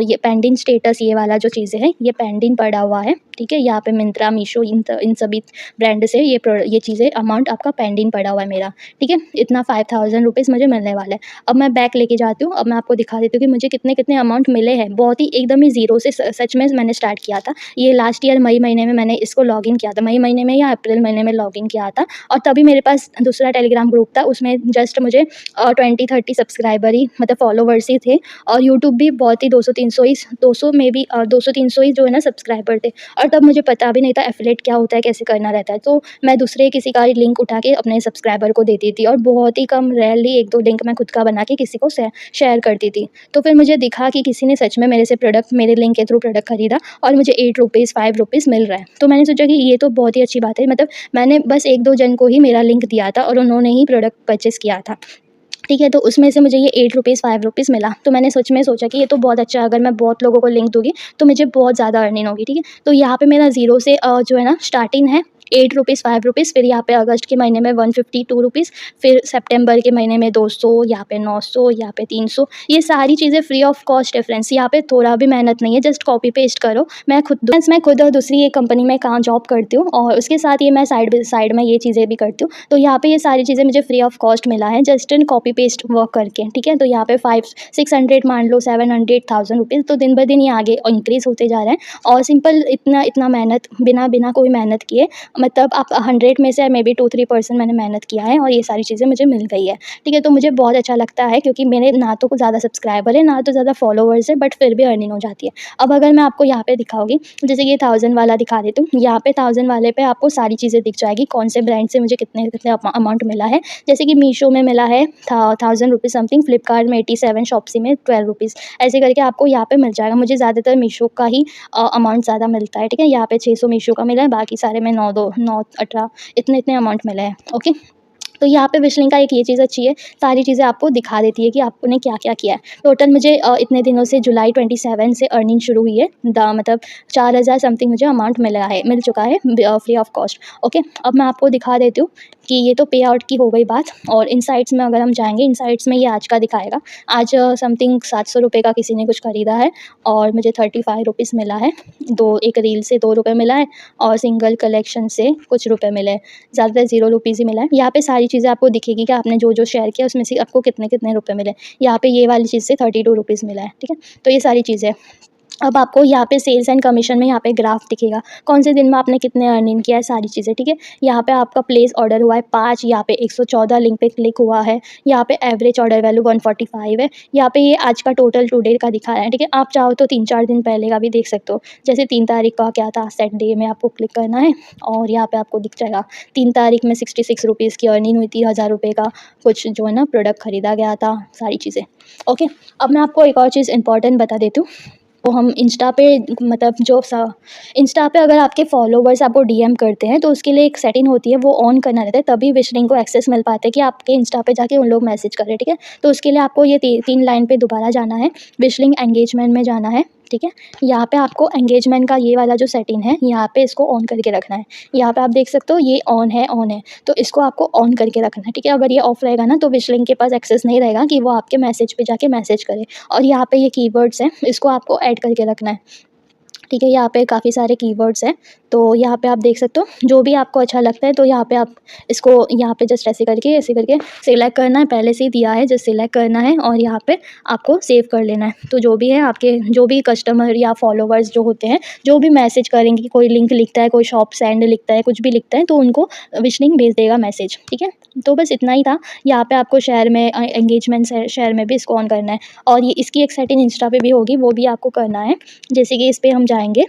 ये पेंडिंग स्टेटस ये वाला जो चीज़ें हैं ये पेंडिंग पड़ा हुआ है, ठीक है? यहाँ पे मिंत्रा, मीशो इन सभी ब्रांड से ये चीज़ें अमाउंट आपका पेंडिंग पड़ा हुआ है मेरा, ठीक है? इतना 5000 रुपीज़ मुझे मिलने वाला है। अब मैं बैक लेके जाती हूँ, अब मैं आपको दिखा देती हूँ कि मुझे कितने अमाउंट मिले हैं। बहुत ही एकदम ही ज़ीरो से सच में मैंने स्टार्ट किया था। ये लास्ट ईयर मई महीने में मैंने इसको लॉगिन किया था। मई महीने में या अप्रैल महीने में लॉगिन किया था और तभी मेरे पास दूसरा टेलीग्राम ग्रुप था, उसमें जस्ट मुझे 20-30 सब्सक्राइबर ही मतलब फॉलोवर्स ही थे और यूट्यूब भी बहुत ही 200-300 ही 200 में भी 200-300 ही जो है ना सब्सक्राइबर थे और तब मुझे पता भी नहीं था एफिलिएट क्या होता है, कैसे करना रहता है। तो मैं दूसरे किसी का लिंक उठा के अपने सब्सक्राइबर को देती थी और बहुत ही कम रेयरली 1-2 लिंक मैं खुद का बना के किसी को शेयर करती थी। तो फिर मुझे दिखा कि किसी ने सच में मेरे से प्रोडक्ट मेरे लिंक के थ्रू प्रोडक्ट खरीदा और मुझे 8 रुपीज़ 5 रुपीज़ मिल रहा है। तो मैंने सोचा कि ये तो बहुत ही अच्छी बात है, मतलब मैंने बस 1-2 जन को ही मेरा लिंक दिया था और उन्होंने ही प्रोडक्ट परचेज़ किया था, ठीक है? तो उसमें से मुझे ये 8 रुपीज़ 5 रुपीज़ मिला। तो मैंने सच में सोचा कि ये तो बहुत अच्छा है, अगर मैं बहुत लोगों को लिंक दूँगी तो मुझे बहुत ज़्यादा अर्निंग होगी, ठीक है? तो यहाँ पे मेरा ज़ीरो से जो है ना स्टार्टिंग है ₹8 ₹5, फिर यहाँ पे अगस्त के महीने में ₹152, फिर सितंबर के महीने में 200, यहाँ पे 900, यहाँ पे 300। ये सारी चीज़ें फ्री ऑफ कॉस्ट है फ्रेंड्स, यहाँ पे थोड़ा भी मेहनत नहीं है, जस्ट कॉपी पेस्ट करो। मैं खुद दूसरी एक कंपनी में काम जॉब करती हूँ और उसके साथ ये मैं साइड में ये चीज़ें भी करती हूँ। तो यहाँ पे ये सारी चीज़ें मुझे फ्री ऑफ कॉस्ट मिला है, just in copy paste work करके, ठीक है। तो यहाँ पे 500-600 मान लो, 700 ₹1000, तो दिन ब दिन ये आगे इंक्रीज़ होते जा रहा है। और सिंपल इतना मेहनत बिना कोई मेहनत किए, मतलब आप 100 में से मे बी 2-3% मैंने मेहनत किया है और ये सारी चीज़ें मुझे मिल गई है, ठीक है। तो मुझे बहुत अच्छा लगता है क्योंकि मेरे ना तो कुछ ज़्यादा सब्सक्राइबर है, ना तो ज़्यादा फॉलोवर्स है, बट फिर भी अर्निंग हो जाती है। अब अगर मैं आपको यहाँ पे दिखाऊँगी, जैसे कि ये 1000 वाला दिखा देती हूँ। यहाँ पे 1000 वाले पे आपको सारी चीज़ें दिख जाएगी, कौन से ब्रांड से मुझे कितने अमाउंट मिला है। जैसे कि मीशो में मिला है ₹1000 समथिंग, फ्लिपकार्ट में 87, शॉप्सी में ₹12, ऐसे करके आपको यहाँ पे मिल जाएगा। मुझे ज़्यादातर मीशो का ही अमाउंट ज़्यादा मिलता है, ठीक है। यहाँ पे 600 मीशो का मिला है, बाकी सारे में 9-18 इतने अमाउंट मिले हैं, ओके। तो यहाँ पे विशलिंक का एक ये चीज़ अच्छी है, सारी चीज़ें आपको दिखा देती है कि आपने क्या-क्या किया है। टोटल मुझे इतने दिनों से जुलाई 27 से अर्निंग शुरू हुई है, मतलब 4000 समथिंग मुझे अमाउंट मिल चुका है फ्री ऑफ कॉस्ट, ओके। अब मैं आपको दिखा देती हूँ कि ये तो पे आउट की हो गई बात। और इनसाइट्स में अगर हम जाएँगे, इनसाइट्स में ये आज का दिखाएगा। आज समथिंग ₹700 का किसी ने कुछ खरीदा है और मुझे ₹35 मिला है। एक रील से ₹2 मिला है और सिंगल कलेक्शन से कुछ रुपए मिले हैं, ज़्यादातर ₹0 ही मिला है। यहाँ पे सारी चीज़ें आपको दिखेगी कि आपने जो शेयर किया उसमें से आपको कितने रुपए मिले। यहाँ पे ये वाली चीज़ से ₹32 मिला है, ठीक है। तो ये सारी चीज़ें। अब आपको यहाँ पे सेल्स एंड कमीशन में यहाँ पे ग्राफ दिखेगा, कौन से दिन में आपने कितने अर्निंग किया है, सारी चीज़ें, ठीक है। यहाँ पे आपका प्लेस ऑर्डर हुआ है 5, यहाँ पे 114 लिंक पे क्लिक हुआ है, यहाँ पे एवरेज ऑर्डर वैल्यू 145 है। यहाँ पे ये आज का टोटल टुडे का दिखा रहा है, ठीक है। आप चाहो तो 3-4 दिन पहले का भी देख सकते हो, जैसे 3 तारीख का क्या था, सेट डे में आपको क्लिक करना है और यहाँ पे आपको दिख जाएगा 3 तारीख में ₹66 की अर्निंग हुई थी, ₹1000 का कुछ जो है ना प्रोडक्ट खरीदा गया था, सारी चीज़ें, ओके। अब मैं आपको एक और चीज़ इंपॉर्टेंट बता देती हूँ। तो हम इंस्टा पे, मतलब इंस्टा पे अगर आपके फॉलोवर्स आपको डीएम करते हैं तो उसके लिए एक सेटिंग होती है, वो ऑन करना रहता है, तभी विश लिंक को एक्सेस मिल पाता है कि आपके इंस्टा पे जाके उन लोग मैसेज कर रहे हैं, ठीक है। तो उसके लिए आपको ये 3 लाइन पे दोबारा जाना है, विश लिंक एंगेजमेंट में जाना है, ठीक है। यहाँ पे आपको एंगेजमेंट का ये वाला जो सेटिंग है, यहाँ पे इसको ऑन करके रखना है। यहाँ पे आप देख सकते हो ये ऑन है, तो इसको आपको ऑन करके रखना है, ठीक है। अगर ये ऑफ रहेगा ना तो विश लिंक के पास एक्सेस नहीं रहेगा कि वो आपके मैसेज पे जाके मैसेज करे। और यहाँ पे ये कीवर्ड्स हैं, इसको आपको ऐड करके रखना है, ठीक है। यहाँ पे काफ़ी सारे कीवर्ड्स हैं, तो यहाँ पे आप देख सकते हो, जो भी आपको अच्छा लगता है तो यहाँ पे आप इसको यहाँ पे जस्ट ऐसे करके सिलेक्ट करना है, पहले से ही दिया है, जस्ट सिलेक्ट करना है और यहाँ पे आपको सेव कर लेना है। तो जो भी है आपके जो भी कस्टमर या फॉलोवर्स जो होते हैं, जो भी मैसेज करेंगे, कोई लिंक लिखता है, कोई शॉप सेंड लिखता है, कुछ भी लिखता है, तो उनको विश लिंक भेज देगा मैसेज, ठीक है। तो बस इतना ही था। यहाँ पे आपको शेयर में एंगेजमेंट शेयर में भी इसको ऑन करना है और ये इसकी एक सेटिंग इंस्टा पे भी होगी, वो भी आपको करना है। जैसे कि इस पे हम जाएँगे,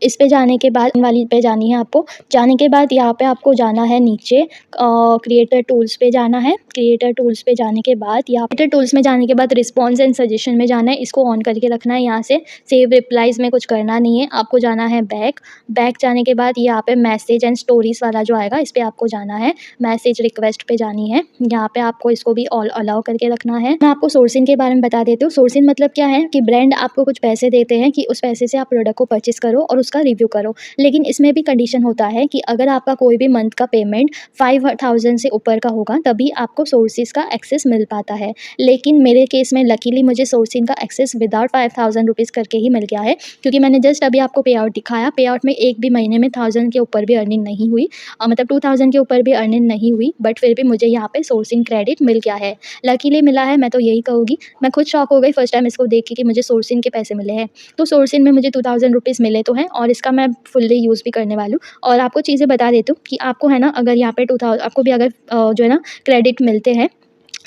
इस पे जाने के बाद वाली पे जानी है आपको। जाने के बाद यहाँ पे आपको जाना है नीचे, क्रिएटर टूल्स पे जाना है। क्रिएटर टूल्स पे जाने के बाद क्रिएटर टूल्स में जाने के बाद रिस्पॉन्स एंड सजेशन में जाना है, इसको ऑन करके रखना है। यहाँ से सेव रिप्लाईज़ में कुछ करना नहीं है, आपको जाना है बैक जाने के बाद यहाँ पे मैसेज एंड स्टोरीज़ वाला जो आएगा, इस पे आपको जाना है। मैसेज रिक्वेस्ट पे जानी है, यहाँ पे आपको इसको भी ऑल अलाउ करके रखना है। मैं आपको सोर्सिंग के बारे में बता देती हूँ। सोर्सिंग मतलब क्या है कि ब्रांड आपको कुछ पैसे देते हैं कि उस पैसे से आप प्रोडक्ट को परचेज़ करो और उसका रिव्यू करो। लेकिन इसमें भी कंडीशन होता है कि अगर आपका कोई भी मंथ का पेमेंट 5000 से ऊपर का होगा, तभी आपको सोर्सेज़ का एक्सेस मिल पाता है। लेकिन मेरे केस में लकीली मुझे सोर्सिंग का एक्सेस विदाउट ₹5000 करके ही मिल गया है, क्योंकि मैंने जस्ट अभी आपको पे आउट दिखाया। पे आउट में एक भी महीने में 1000 के ऊपर भी अर्निंग नहीं हुई, मतलब 2000 के ऊपर भी अर्निंग नहीं हुई, बट फिर भी मुझे यहाँ पे सोर्सिंग क्रेडिट मिल गया है। लकीली मिला है, मैं तो यही कहूँगी। मैं खुद शॉक हो गई फर्स्ट टाइम इसको देख के कि मुझे सोर्सिंग के पैसे मिले हैं। तो सोर्सिंग में मुझे ₹2000 मिले तो हैं और इसका मैं फुल्ली यूज़ भी करने वाली हूँ। और आपको चीज़ें बता देती हूँ कि आपको है ना, अगर यहाँ पे 2000 आपको भी अगर जो है ना क्रेडिट मिलते हैं,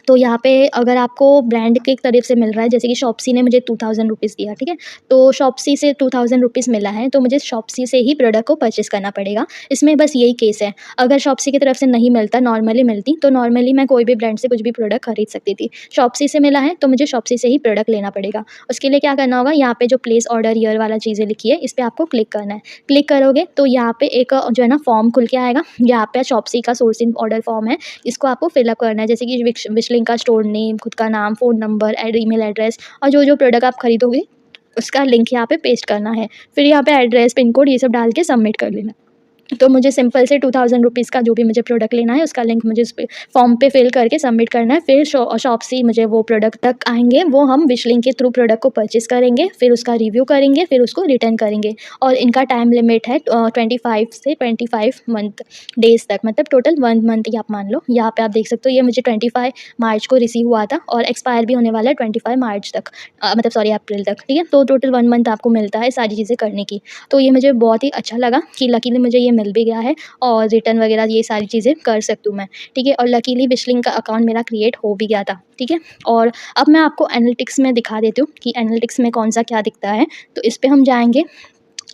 तो यहाँ पे अगर आपको ब्रांड की तरफ से मिल रहा है, जैसे कि शॉप्सी ने मुझे ₹2000 दिया, ठीक है। तो शॉप्सी से ₹2000 मिला है, तो मुझे शॉप्सी से ही प्रोडक्ट को परचेज़ करना पड़ेगा। इसमें बस यही केस है। अगर शॉप्सी की तरफ से नहीं मिलता, नॉर्मली मिलती, तो नॉर्मली मैं कोई भी ब्रांड से कुछ भी प्रोडक्ट खरीद सकती थी। शॉप्सी से मिला है तो मुझे शॉप्सी से ही प्रोडक्ट लेना पड़ेगा। उसके लिए क्या करना होगा, यहाँ पे जो प्लेस ऑर्डर ईयर वाला चीज़ें लिखी है, इस पे आपको क्लिक करना है। क्लिक करोगे तो यहाँ पे एक जो है ना फॉर्म खुल के आएगा। यहाँ पे शॉप्सी का सोर्सिंग ऑर्डर फॉर्म है, इसको आपको फिलअप करना है। जैसे कि विश लिंक का स्टोर नेम, खुद का नाम, फ़ोन नंबर, ईमेल एड्रेस और जो प्रोडक्ट आप खरीदोगे उसका लिंक यहाँ पे पेस्ट करना है। फिर यहाँ पे एड्रेस, पिन कोड ये सब डाल के सबमिट कर लेना। तो मुझे सिंपल से 2000 रुपीज़ का जो भी मुझे प्रोडक्ट लेना है उसका लिंक मुझे उस पे फॉर्म पे फिल करके सबमिट करना है। फिर शॉप से मुझे वो प्रोडक्ट तक आएँगे, वो हम विश लिंक के थ्रू प्रोडक्ट को परचेज़ करेंगे, फिर उसका रिव्यू करेंगे, फिर उसको रिटर्न करेंगे। और इनका टाइम लिमिट है 25 से 25 मंथ डेज़ तक, मतलब टोटल 1 मंथ ही आप मान लो। यहाँ पे आप देख सकते हो ये मुझे 25 मार्च को रिसीव हुआ था और एक्सपायर भी होने वाला है 25 मार्च तक, मतलब सॉरी अप्रैल तक, ठीक है। तो टोटल 1 मंथ आपको मिलता है सारी चीज़ें करने की। तो ये मुझे बहुत ही अच्छा लगा कि लकीली मुझे ये मिल भी गया है और रिटर्न वगैरह ये सारी चीज़ें कर सकती हूँ मैं, ठीक है। और लकीली विश लिंक का अकाउंट मेरा क्रिएट हो भी गया था, ठीक है। और अब मैं आपको एनालिटिक्स में दिखा देती हूँ कि एनालिटिक्स में कौन-सा क्या दिखता है। तो इस पे हम जाएँगे।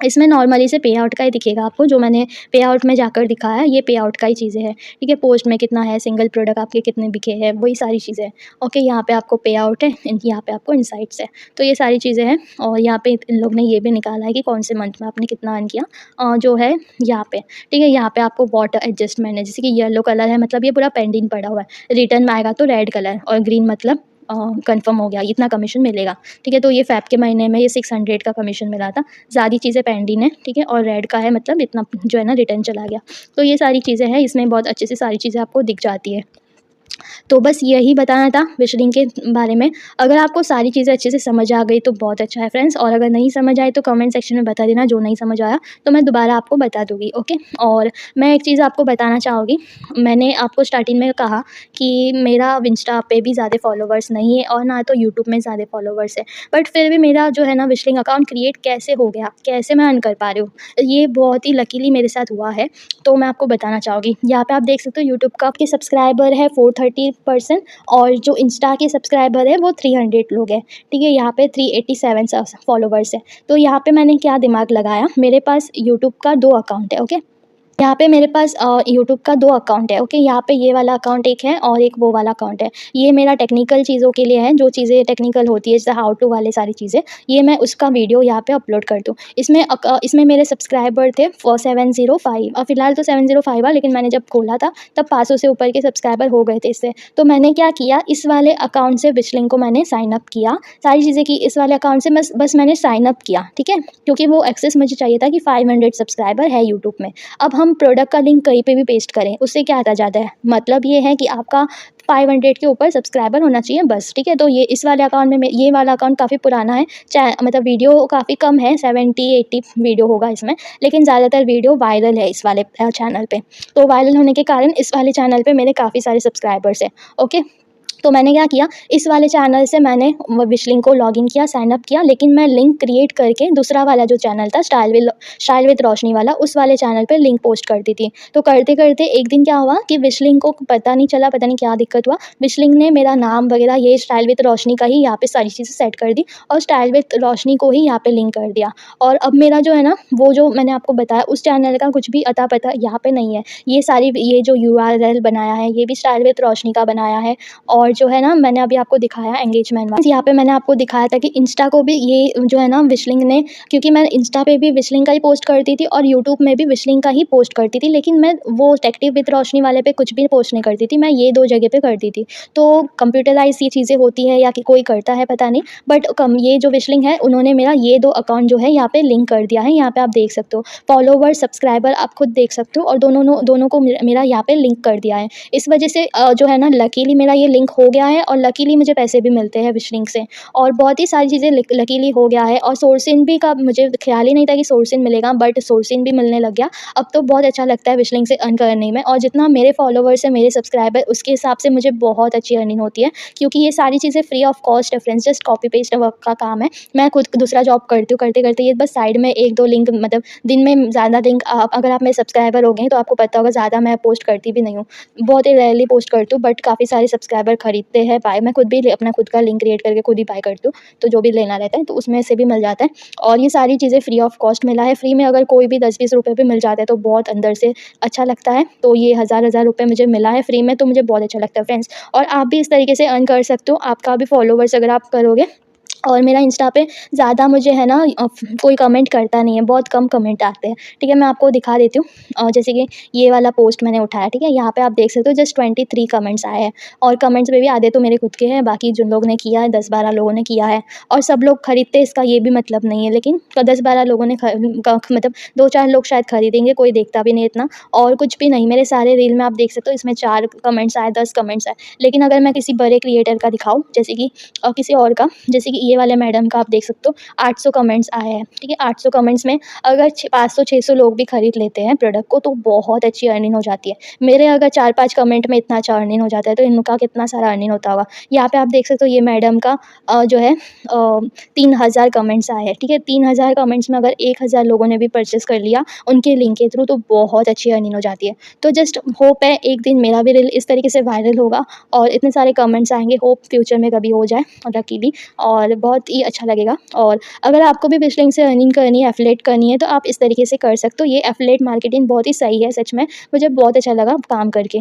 इसमें नॉर्मली से पे आउट का ही दिखेगा आपको, जो मैंने पे आउट में जाकर दिखाया ये पे आउट का ही चीज़ें हैं, ठीक है। पोस्ट में कितना है, सिंगल प्रोडक्ट आपके कितने बिके हैं, वही सारी चीज़ें हैं। ओके, यहाँ पे आपको पे आउट है, यहाँ पे आपको इनसाइट्स है। तो ये सारी चीज़ें हैं और यहाँ पे इन लोग ने ये भी निकाला है कि कौन से मंथ में आपने कितना अर्न किया, जो है यहाँ पे, ठीक है। यहाँ पे आपको वाटर एडजस्टमेंट है, जैसे कि येलो कलर है मतलब ये पूरा पेंडिंग पड़ा हुआ है, रिटर्न में आएगा तो रेड कलर और ग्रीन मतलब कन्फर्म हो गया, इतना कमीशन मिलेगा, ठीक है। तो ये फ़ेब के महीने में ये 600 का कमीशन मिला था। सारी चीज़ें पेंडिंग है, ठीक है। और रेड का है मतलब इतना जो है ना रिटर्न चला गया। तो ये सारी चीज़ें हैं, इसमें बहुत अच्छे से सारी चीज़ें आपको दिख जाती है। तो बस यही बताना था विश लिंक के बारे में। अगर आपको सारी चीज़ें अच्छे से समझ आ गई तो बहुत अच्छा है फ्रेंड्स, और अगर नहीं समझ आए तो कमेंट सेक्शन में बता देना, जो नहीं समझ आया तो मैं दोबारा आपको बता दूँगी, ओके। और मैं एक चीज़ आपको बताना चाहूँगी, मैंने आपको स्टार्टिंग में कहा कि मेरा इंस्टा पे भी ज़्यादा फॉलोवर्स नहीं है और ना तो यूट्यूब में ज़्यादा फॉलोवर्स है, बट फिर भी मेरा जो है ना विश लिंक अकाउंट क्रिएट कैसे हो गया, कैसे मैं अर्न कर पा रही हूँ, ये बहुत ही लकीली मेरे साथ हुआ है। तो मैं आपको बताना चाहूँगी, यहाँ पे आप देख सकते हो यूट्यूब का आपके सब्सक्राइबर है 430 और जो इंस्टा के सब्सक्राइबर है वो 300 लोग हैं, ठीक है। यहाँ पे 387 फॉलोवर्स है। तो यहाँ पे मैंने क्या दिमाग लगाया, मेरे पास यूट्यूब का 2 अकाउंट है, ओके। यहाँ पे मेरे पास यूट्यूब का 2 अकाउंट है, ओके। यहाँ पे ये वाला अकाउंट एक है और एक वो वाला अकाउंट है। ये मेरा टेक्निकल चीज़ों के लिए है, जो चीज़ें टेक्निकल होती है जैसे हाउ टू वाले सारी चीज़ें, ये मैं उसका वीडियो यहाँ पे अपलोड कर दूँ। इसमें मेरे सब्सक्राइबर थे 705, फ़िलहाल तो 705 है, लेकिन मैंने जब खोला था तब 500 से ऊपर के सब्सक्राइबर हो गए थे इससे। तो मैंने क्या किया, इस वाले अकाउंट से विश लिंक को मैंने साइन अप किया, सारी चीज़ें की इस वाले अकाउंट से, बस मैंने साइन अप किया, ठीक है। क्योंकि वो एक्सेस मुझे चाहिए था कि 500 सब्सक्राइबर है यूट्यूब में। अब हम प्रोडक्ट का लिंक कहीं पे भी पेस्ट करें, उससे क्या आता जाता है, मतलब ये है कि आपका 500 के ऊपर सब्सक्राइबर होना चाहिए बस, ठीक है। तो ये इस वाले अकाउंट में ये वाला अकाउंट काफ़ी पुराना है, मतलब वीडियो काफ़ी कम है, 70-80 वीडियो होगा इसमें, लेकिन ज़्यादातर वीडियो वायरल है इस वाले चैनल पे। तो वायरल होने के कारण इस वाले चैनल पे मेरे काफ़ी सारे सब्सक्राइबर्स हैं, ओके। तो मैंने क्या किया, इस वाले चैनल से मैंने विश लिंक को लॉगिन किया, साइन अप किया, लेकिन मैं लिंक क्रिएट करके दूसरा वाला जो चैनल था स्टाइल विद रोशनी वाला, उस वाले चैनल पे लिंक पोस्ट करती थी। तो करते-करते एक दिन क्या हुआ कि विश लिंक को पता नहीं चला, पता नहीं क्या दिक्कत हुआ, विश लिंक ने मेरा नाम वगैरह ये स्टाइल विद रोशनी का ही यहाँ पे सारी चीज़ें सेट कर दी और स्टाइल विद रोशनी को ही यहाँ पे लिंक कर दिया। और अब मेरा जो है ना, वो जो मैंने आपको बताया उस चैनल का कुछ भी अता-पता यहाँ पे नहीं है। ये जो यूआरएल बनाया है, ये भी स्टाइल विद रोशनी का बनाया है। और जो है ना, मैंने अभी आपको दिखाया एंगेजमेंट वाला, यहाँ पे मैंने आपको दिखाया था कि इंस्टा को भी ये जो है ना विश लिंक ने, क्योंकि मैं इंस्टा पे भी विश लिंक का ही पोस्ट करती थी और यूट्यूब में भी विश लिंक का ही पोस्ट करती थी, लेकिन मैं वो टेक्टिव विद रोशनी वाले पे कुछ भी पोस्ट नहीं करती थी, मैं ये 2 जगह पे करती थी। तो कंप्यूटराइज़ ये चीज़ें होती है या कि कोई करता है पता नहीं, बट कम ये जो विश लिंक है उन्होंने मेरा ये 2 अकाउंट जो है यहाँ पे लिंक कर दिया है। यहाँ पे आप देख सकते हो फॉलोवर, सब्सक्राइबर आप खुद देख सकते हो, और दोनों को मेरा यहाँ पे लिंक कर दिया है। इस वजह से जो है ना लकीली मेरा ये लिंक हो गया है और लकीली मुझे पैसे भी मिलते हैं विश लिंक से, और बहुत ही सारी चीज़ें लकीली हो गया है। और सोर्सिंग भी का मुझे ख्याल ही नहीं था कि सोर्सिंग मिलेगा, बट सोर्सिंग भी मिलने लग गया। अब तो बहुत अच्छा लगता है विश लिंक से अर्न करने में, और जितना मेरे फॉलोवर्स है, मेरे सब्सक्राइबर, उसके हिसाब से मुझे बहुत अच्छी अर्निंग होती है, क्योंकि ये सारी चीज़ें फ्री ऑफ कॉस्ट है friends, just copy paste work का काम है। मैं खुद दूसरा जॉब करती हूँ, करते-करते ये बस साइड में 1-2 लिंक, मतलब दिन में ज़्यादा लिंक, अगर आप मेरे सब्सक्राइबर हो गए तो आपको पता होगा ज़्यादा मैं पोस्ट करती भी नहीं हूँ, बहुत ही रेयरली पोस्ट करती हूँ, बट काफ़ी सारे सब्सक्राइबर खरीदते हैं, बाय, मैं खुद भी अपना खुद का लिंक क्रिएट करके खुद ही बाय करती हूँ, तो जो भी लेना रहता है तो उसमें से भी मिल जाता है। और ये सारी चीज़ें फ्री ऑफ कॉस्ट मिला है, फ्री में अगर कोई भी 10-20 रुपये भी मिल जाता है तो बहुत अंदर से अच्छा लगता है। तो ये हज़ार रुपये मुझे मिला है फ्री में, तो मुझे बहुत अच्छा लगता है फ्रेंड्स। और आप भी इस तरीके से अर्न कर सकते हो, आपका भी फॉलोवर्स अगर आप करोगे और मेरा इंस्टा पे ज़्यादा मुझे है ना कोई कमेंट करता नहीं है, बहुत कम कमेंट आते हैं, ठीक है। मैं आपको दिखा देती हूँ जैसे कि ये वाला पोस्ट मैंने उठाया, ठीक है। यहाँ पे आप देख सकते हो जस्ट 23 कमेंट्स आए हैं और कमेंट्स में भी आधे तो मेरे खुद के हैं, बाकी जिन लोगों ने किया है 10-12 लोगों ने किया है और सब लोग खरीदते इसका ये भी मतलब नहीं है, लेकिन 10-12 लोगों ने मतलब 2-4 लोग शायद खरीदेंगे, कोई देखता भी नहीं इतना और कुछ भी नहीं। मेरे सारे रील में आप देख सकते हो इसमें 4 कमेंट्स आए, 10 कमेंट्स आए, लेकिन अगर मैं किसी बड़े क्रिएटर का दिखाऊँ जैसे कि किसी और का, जैसे कि ये वाले मैडम का आप देख सकते हो 800 कमेंट्स आए हैं, ठीक है। 800 कमेंट्स में अगर 500-600 लोग भी खरीद लेते हैं प्रोडक्ट को तो बहुत अच्छी अर्निंग हो जाती है। मेरे अगर 4-5 कमेंट में इतना अच्छा अर्निंग हो जाता है तो इनका कितना सारा अर्निंग होता होगा। यहाँ पे आप देख सकते हो ये मैडम का जो है 3000 कमेंट्स आए हैं, ठीक है। 3000 कमेंट्स में अगर 1000 लोगों ने भी परचेज़ कर लिया उनके लिंक के थ्रू तो बहुत अच्छी अर्निंग हो जाती है। तो जस्ट होप है एक दिन मेरा भी रील इस तरीके से वायरल होगा और इतने सारे कमेंट्स आएँगे, होप फ्यूचर में कभी हो जाए लकीली और बहुत ही अच्छा लगेगा। और अगर आपको भी विश लिंक से अर्निंग करनी है, एफिलिएट करनी है तो आप इस तरीके से कर सकते हो। ये एफिलिएट मार्केटिंग बहुत ही सही है सच में, मुझे बहुत अच्छा लगा काम करके।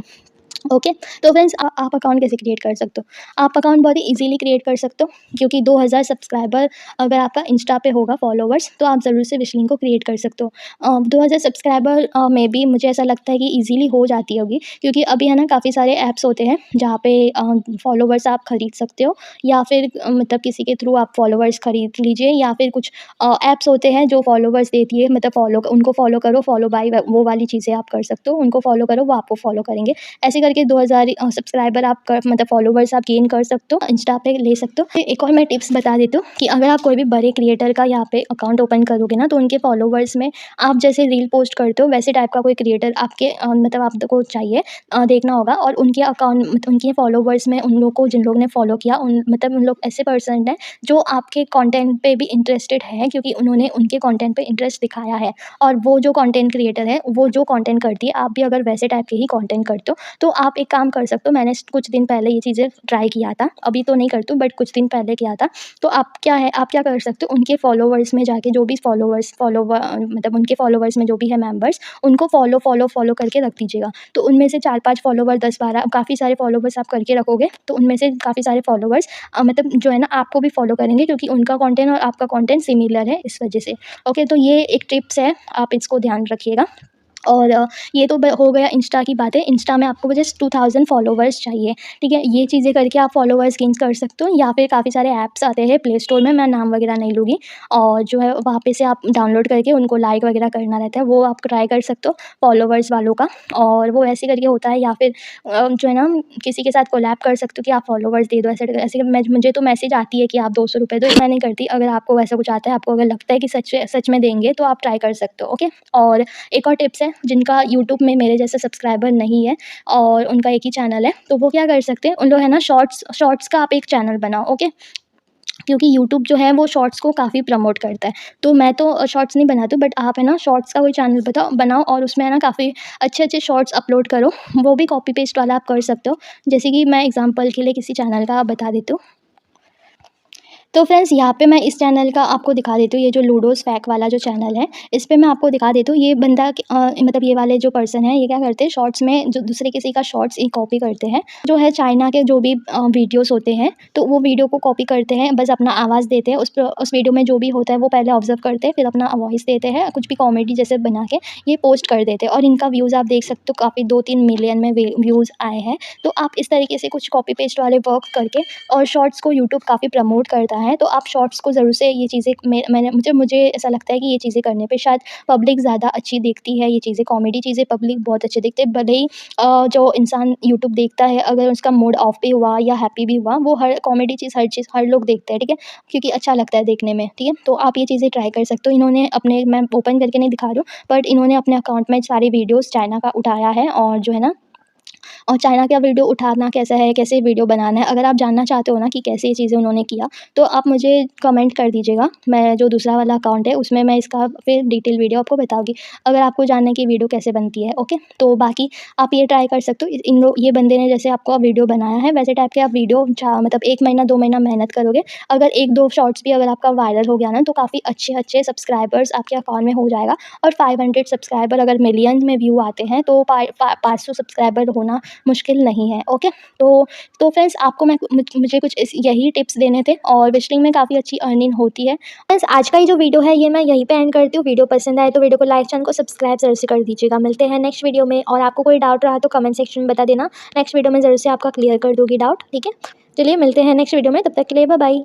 ओके, तो फ्रेंड्स आप अकाउंट कैसे क्रिएट कर सकते हो? आप अकाउंट बहुत ही ईज़िली क्रिएट कर सकते हो क्योंकि 2000 सब्सक्राइबर अगर आपका इंस्टा पे होगा फॉलोवर्स तो आप ज़रूर से विश लिंक को क्रिएट कर सकते हो। 2000 सब्सक्राइबर में भी मुझे ऐसा लगता है कि ईज़िली हो जाती होगी क्योंकि अभी है ना काफ़ी सारे ऐप्स होते हैं जहाँ पे फॉलोवर्स आप खरीद सकते हो या फिर मतलब किसी के थ्रू आप फॉलोवर्स खरीद लीजिए या फिर कुछ ऐप्स होते हैं जो फॉलोवर्स देती है, मतलब उनको फॉलो करो, फॉलो बाय वो वाली चीज़ें आप कर सकते हो। उनको फॉलो करो, वो आपको फॉलो करेंगे। ऐसे करके 2000 सब्सक्राइबर आप कर मतलब फॉलोवर्स आप गेन कर सकते हो, इंस्टा पे ले सकते हो। एक और मैं टिप्स बता देती हूँ कि अगर आप कोई भी बड़े क्रिएटर का यहाँ पे अकाउंट ओपन करोगे ना तो उनके फॉलोवर्स में आप जैसे रील पोस्ट करते हो वैसे टाइप का कोई क्रिएटर आपके मतलब आपको चाहिए देखना होगा और उनके अकाउंट मतलब उनके फॉलोवर्स में उन लोग को जिन लोग ने फॉलो किया उन लोग ऐसे पर्सन हैं जो आपके कंटेंट पे भी इंटरेस्टेड है क्योंकि उन्होंने उनके कंटेंट पे इंटरेस्ट दिखाया है और वो जो कंटेंट क्रिएटर है वो जो कंटेंट करती है आप भी अगर वैसे टाइप के ही कंटेंट करते हो तो आप एक काम कर सकते हो। मैंने कुछ दिन पहले ये चीज़ें ट्राई किया था, अभी तो नहीं करती हूँ बट कुछ दिन पहले किया था। तो आप क्या कर सकते हो उनके फॉलोवर्स में जाके जो भी मतलब उनके फॉलोवर्स में जो भी है मेंबर्स उनको फॉलो करके रख दीजिएगा। तो उनमें से 4-5 फॉलोवर 10-12 काफ़ी सारे फॉलोवर्स आप करके रखोगे तो उनमें से काफ़ी सारे फॉलोवर्स मतलब जो है ना आपको भी फॉलो करेंगे क्योंकि उनका कंटेंट और आपका कंटेंट सिमिलर है इस वजह से। ओके, तो ये एक टिप्स है, आप इसको ध्यान रखिएगा। और ये तो हो गया इंस्टा की बातें। इंस्टा में आपको जस्ट 2000 फॉलोवर्स चाहिए, ठीक है। ये चीज़ें करके आप फॉलोवर्स गेन कर सकते हो या फिर काफ़ी सारे ऐप्स आते हैं प्ले स्टोर में, मैं नाम वगैरह नहीं लूँगी और जो है वहाँ पे से आप डाउनलोड करके उनको लाइक वगैरह करना रहता है, वो आप ट्राई कर सकते हो फॉलोवर्स वालों का। और वो ऐसे करके होता है या फिर जो है ना किसी के साथ कोलैब कर सकते हो कि आप फॉलोवर्स दे दो, ऐसे ऐसे मुझे तो मैसेज आती है कि आप 200 रुपये दो, मैं नहीं करती। अगर आपको वैसा कुछ आता है, आपको अगर लगता है कि सच में देंगे तो आप ट्राई कर सकते हो। ओके, और एक और टिप्स है जिनका यूट्यूब में मेरे जैसे सब्सक्राइबर नहीं है और उनका एक ही चैनल है तो वो क्या कर सकते हैं, उन लोग है ना शॉर्ट्स का आप एक चैनल बनाओ। ओके, क्योंकि यूट्यूब जो है वो शॉर्ट्स को काफ़ी प्रमोट करता है। तो मैं तो शॉर्ट्स नहीं बनाती हूँ बट आप है ना शॉर्ट्स का कोई चैनल बनाओ और उसमें है ना काफ़ी अच्छे शॉर्ट्स अपलोड करो। वो भी कॉपी पेस्ट वाला आप कर सकते हो। जैसे कि मैं एग्जांपल के लिए किसी चैनल का बता देती हूँ। तो फ्रेंड्स यहाँ पे मैं इस चैनल का आपको दिखा देती हूँ, ये जो लूडोस फैक वाला जो चैनल है इस पे मैं आपको दिखा देती हूँ। ये बंदा मतलब ये वाले जो पर्सन है ये क्या करते हैं, शॉर्ट्स में जो दूसरे किसी का शॉर्ट्स ही कॉपी करते हैं। जो है चाइना के जो भी वीडियोस होते हैं तो वो वीडियो को कॉपी करते हैं, बस अपना आवाज़ देते हैं उस वीडियो में जो भी होता है वो पहले ऑब्जर्व करते हैं, फिर अपना वॉइस देते हैं, कुछ भी कॉमेडी जैसे बना के ये पोस्ट कर देते हैं और इनका व्यूज़ आप देख सकते हो काफ़ी 2-3 मिलियन में व्यूज़ आए हैं। तो आप इस तरीके से कुछ कॉपी पेस्ट वाले वर्क करके और शॉर्ट्स को यूट्यूब काफ़ी प्रमोट करता है तो आप शॉर्ट्स को ज़रूर से ये चीज़ें मुझे ऐसा लगता है कि ये चीज़ें करने पे शायद पब्लिक ज़्यादा अच्छी देखती है। ये चीज़ें कॉमेडी चीज़ें पब्लिक बहुत अच्छे देखते हैं, भले ही जो इंसान यूट्यूब देखता है अगर उसका मूड ऑफ भी हुआ या हैप्पी भी हुआ वो हर कॉमेडी चीज़ हर लोग देखते हैं, ठीक है, क्योंकि अच्छा लगता है देखने में, ठीक है। तो आप ये चीज़ें ट्राई कर सकते हो। इन्होंने अपने, मैं ओपन करके नहीं दिखा रही हूँ बट इन्होंने अपने अकाउंट में सारी वीडियोज़ चाइना का उठाया है और जो है ना और चाइना का वीडियो उठाना कैसा है, कैसे वीडियो बनाना है, अगर आप जानना चाहते हो ना कि कैसे ये चीज़ें उन्होंने किया, तो आप मुझे कमेंट कर दीजिएगा। मैं जो दूसरा वाला अकाउंट है उसमें मैं इसका फिर डिटेल वीडियो आपको बताऊँगी, अगर आपको जानना है कि वीडियो कैसे बनती है। ओके, तो बाकी आप ये ट्राई कर सकते हो। ये बंदे ने जैसे आपको वीडियो बनाया है वैसे टाइप के आप वीडियो मतलब 1 महीना 2 महीना मेहनत करोगे, अगर 1-2 शॉर्ट्स भी अगर आपका वायरल हो गया ना तो काफ़ी अच्छे सब्सक्राइबर्स आपके अकाउंट में हो जाएगा और 500 सब्सक्राइबर अगर मिलियंस में व्यू आते हैं तो 500 सब्सक्राइबर होना मुश्किल नहीं है। ओके, तो फ्रेंड्स आपको मुझे कुछ यही टिप्स देने थे और विशलिंग में काफ़ी अच्छी अर्निंग होती है। फ्रेंड्स आज का ये जो वीडियो है ये मैं यहीं पे एंड करती हूँ। वीडियो पसंद आए तो वीडियो को लाइक, चैनल को सब्सक्राइब ज़रूर से कर दीजिएगा। मिलते हैं नेक्स्ट वीडियो में, और आपको कोई डाउट रहा तो कमेंट सेक्शन में बता देना। नेक्स्ट वीडियो में ज़रूर से आपका क्लियर कर दूँगी डाउट। ठीक है, चलिए मिलते हैं नेक्स्ट वीडियो में, तब तक के लिए बाय बाय।